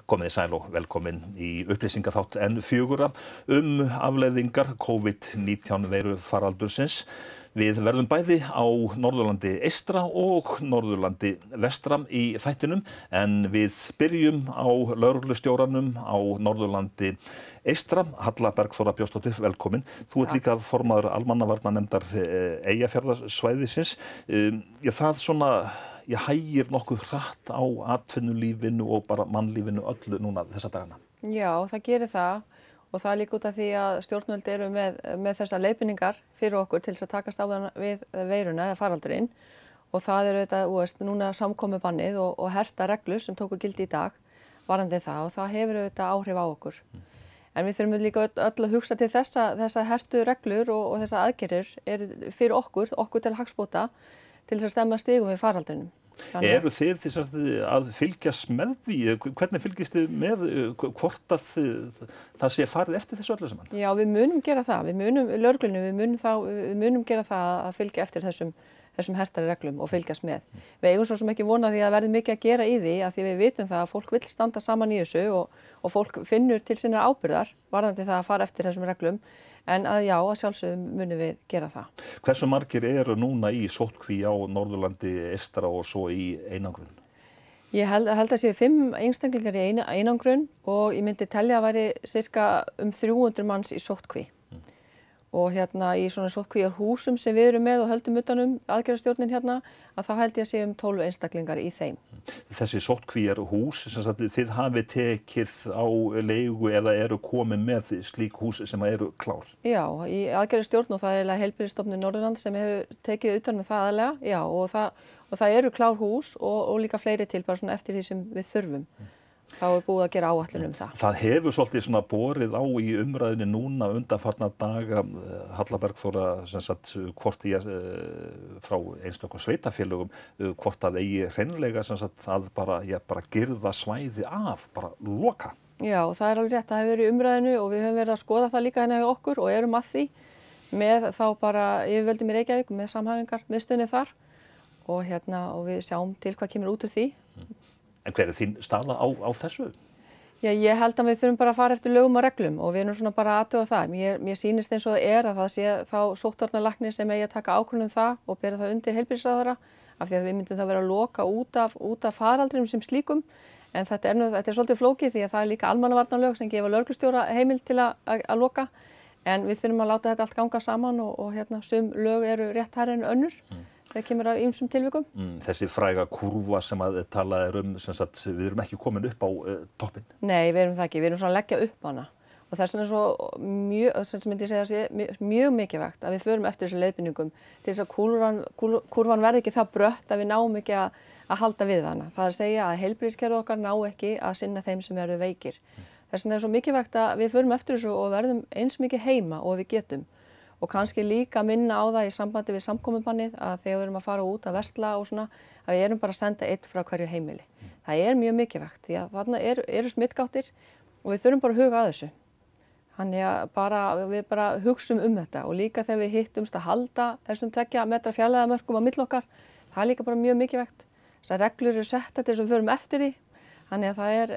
Komið sæl og velkomin í upplýsingaþátt N4 afleiðingar COVID-19 veiru faraldursins. Við verðum bæði á Norðurlandi eystra og Norðurlandi vestra í þættinum, en við byrjum á lögreglustjóranum á Norðurlandi eystra. Halla Bergþóra Björnsdóttir, velkomin. Þú ert líka formaður almannavarnanefndar Eyjafjarðarsvæðisins. Það svona hægir nokkuð hratt á atvinnulífinu og bara mannlífinu öllu núna þessa dagana. Já, það gerir það. Og það líka út af því að stjórnvöld eru með þessar leiðbeiningar fyrir okkur til þess að takast á við veiruna eða faraldurinn. Og það eru þetta, núna samkomubannið og herta reglur sem tóku gildi í dag varðandi það, og það hefur auðvitað áhrif á okkur. En við þurfum líka öll að hugsa til þessa hertu reglur og þessa aðgerðir eru fyrir okkur til hagsbóta til þess að stemma stigum við faraldrinum. Eru þið að fylgjast með því? Hvernig fylgist þið með hvort að það sé farið eftir þessu öllu saman? Já, við munum gera það. Lögreglunni, við munum gera það að fylgja eftir þessum hertari reglum og fylgjast með. Við eigum svo sem ekki vona því að verði mikið að gera í því, að því við vitum það að fólk vill standa saman í þessu og fólk finnur til sinnar ábyrgðar varðandi það að fara eftir þessum reglum. En að sjálfsögum munum við gera það. Hversu margir eru núna í sóttkví á Norðurlandi eystra og svo í einangrun? Ég held að séu 5 einstaklingar í einangrun og ég myndi telja að væri cirka 300 manns í sóttkví. Og í svona sóttkvíarhúsum sem við erum með og höldum utanum aðgerðarstjórnin að þá held ég að séu 12 einstaklingar í þeim. Þessi sóttkvíarhús, þið hafið tekið á leigu eða eru komið með slík hús sem eru klár? Já, í aðgerðarstjórn, og það er Heilbrigðisstofnun Norðurlands sem hefur tekið utan með það aðalega, já, og það eru klár hús og líka fleiri til bara svona eftir því sem við þurfum. Þá er búið að gera áætlun það. Það hefur svolítið svona borið á í umræðinni núna undanfarna daga, Halla Bergþóra, hvort frá einstökum sveitafélögum, hvort að eigi hreinlega að bara girða svæði af, bara loka. Já, það er alveg rétt, það hefur verið í umræðinu og við höfum verið að skoða það líka hjá okkur og erum að því með þá bara yfirvöldum í Reykjavík með samhæfingar miðstöðinni þar og við sjáum til hvað kemur út úr því. En hver er þín staða á þessu? Já, ég held að við þurfum bara að fara eftir lögum og reglum og við erum svona bara að athuga það. Mér sýnist eins og það að það sé þá sóttvarnalæknir sem eigi að taka ákvörðun það og bera það undir heilbrigðisráðherra, af því að við myndum þá vera að loka út af faraldrinum sem slíkum. En þetta er svolítið flókið því að það er líka almannavarnalög sem gefa lögreglustjóra heimild til að loka. En við þurfum að láta þetta allt ganga saman og sum lög eru rétt hærri en önnur. Það kemur á ýmsum tilvikum. Þessi fræga kúrfa sem að talað við erum ekki komin upp á toppinn. Nei, við erum það ekki. Við erum svona að leggja upp hana. Og þess vegna er svo mjög mikilvægt að við förum eftir þessum leiðbeiningum til þess að kúrfan verði ekki það brött að við náum ekki að halda við hana. Það er að segja að heilbrigðiskerfið okkar ná ekki að sinna þeim sem eru veikir. Þess vegna er svo mikilvægt að við förum eftir þessu og verðum eins mikið heima og við getum. Og kannski líka minna á það í sambandi við samkomubannið að þegar við erum að fara út að versla og svona, að við erum bara að senda einn frá hverju heimili. Það er mjög mikilvægt því að þarna eru smittgáttir og við þurfum bara að huga að þessu. Þannig að við bara hugsum þetta og líka þegar við hittumst að halda þessum 2 metra fjarlægðarmörkum á milli okkar, það er líka bara mjög mikilvægt. Þessar reglur eru settar til þess að við förum eftir því, þannig að það er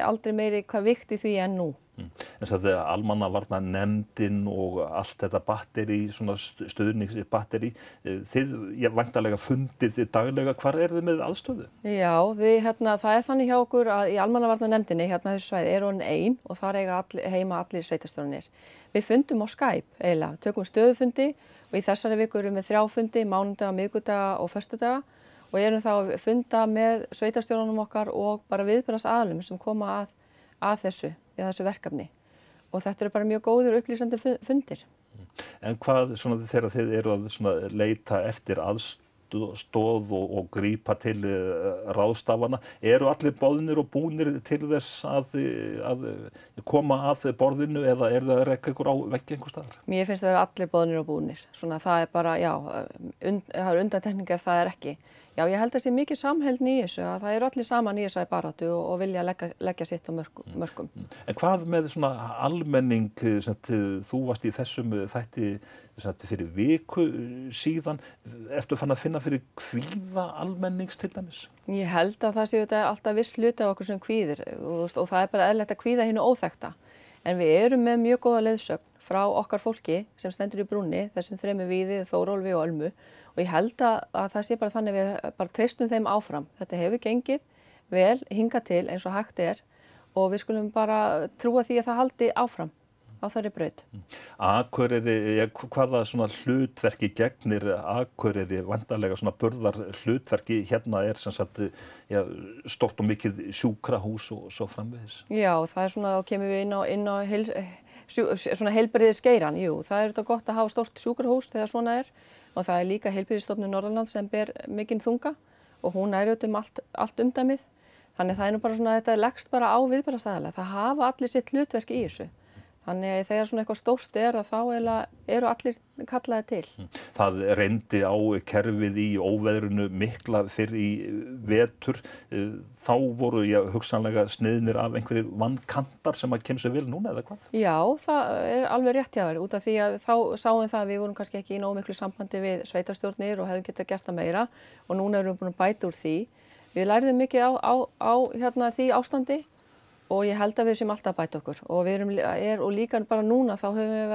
aldrei meiri hvað vikt í því en nú. En þetta almannavarnanefndin og allt þetta batteri, svona stuðningsbatteri, þið væntanlega fundið þið daglega, hvar eru þið með aðstöðu? Já, það er þannig hjá okkur að í almannavarnanefndinni þessu svæði er orðin ein og þar eiga heima allir sveitarstjórarnir. Við fundum á Skype eiginlega, tökum stöðufundi og í þessari viku erum við 3 fundi, mánudaga, miðvikudaga og föstudaga og erum þá að funda með sveitarstjórunum okkar og bara viðbragðsaðilum sem koma að þessu verkefni og þetta eru bara mjög góðir upplýsandi fundir. En hvað þegar þið eru að leita eftir aðstoð og grípa til ráðstafana, eru allir boðnir og búnir til þess að koma að borðinu eða er það að rekka ykkur á veggi einhvers staðar? Mér finnst það vera allir boðnir og búnir. Það er bara, það er undantekning ef það er ekki. Já, ég held að sé mikið samheldni í þessu, að það eru allir saman í þessari baráttu og vilja leggja sitt á mörkum. En hvað með svona almenning, þú varst í þessum þætti fyrir viku síðan, ertu fann að finna fyrir kvíða almennings til dæmis? Ég held að það sé alltaf viss hluti af okkur sem kvíðir og það er bara eðlilegt að kvíða hinu óþekkta. En við erum með mjög góða leiðsögn frá okkar fólki sem stendur í brúnni, þessum 3 Víði, Þórólfi og Ölmu. Og ég held að það sé bara þannig að við bara treystum þeim áfram. Þetta hefur gengið vel hingað til eins og hægt er og við skulum bara trúa því að það haldi áfram á þeirri braut. Akureyri, hvaða svona hlutverki gegnir Akureyri, vantarlega svona burðar hlutverki hérna er sem sagt stórt og mikið sjúkrahús og svo framvegis? Já, það er svona, þá kemur við inn á svona heilbrigðisgeirann. Jú, það er þetta gott að hafa stórt sjúkrahús þegar svona er. Og það er líka Heilbrigðisstofnun Norðurlands sem ber mikinn þunga og hún er allt umdæmið. Þannig það er nú bara svona, þetta leggst bara á viðbragðsaðila. Það hafa allir sitt hlutverk í þessu. Þannig þegar svona eitthvað stórt er að þá eru allir kallaði til. Það reyndi á kerfið í óveðrinu mikla fyrr í vetur. Þá voru hugsanlega sniðnir af einhverjir vankantar sem að kemur sér vel núna eða hvað? Já, það er alveg rétt hjá þér út af því að þá sáum það að við vorum kannski ekki í nógu miklu sambandi við sveitarstjórnir og hefðum getað gert það meira og núna erum við búin að bæta úr því. Við lærðum mikið á því ástandi. Og ég held að við séum alltaf að bæta okkur og við og líka bara núna þá höfum við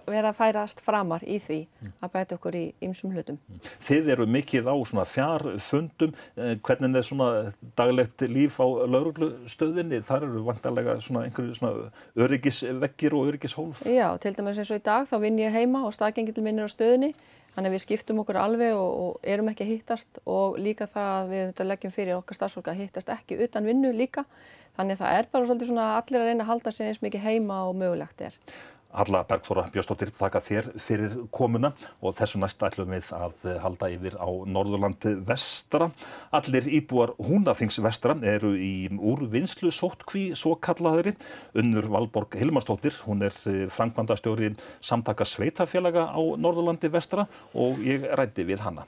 verið að færast framar í því að bæta okkur í ýmsum hlutum. Þið eru mikið á svona fjarfundum, hvernig er svona daglegt líf á lögreglustöðinni? Þar eru vantarlega svona einhverju svona öryggisveggir og öryggishólf? Já, til dæmis eins og í dag þá vinn ég heima og staðgengillinn minn er á stöðinni. Þannig að við skiptum okkur alveg og erum ekki að hittast og líka það að við leggjum fyrir okkar starfsfólk að hittast ekki utan vinnu líka. Þannig að það er bara svolítið svona allir að reyna að halda sig eins mikið heima og mögulegt er. Halla Bergþóra Björnsdóttir, þakka þér fyrir komuna og þessu næst ætlum við að halda yfir á Norðurlandi vestra. Allir íbúar Húnaþings vestra eru í úrvinnslu sóttkví svokallaðri. Unnur Valborg Hilmarsdóttir, hún er framkvæmdastjóri Samtaka sveitarfélaga á Norðurlandi vestra og ég ræddi við hana.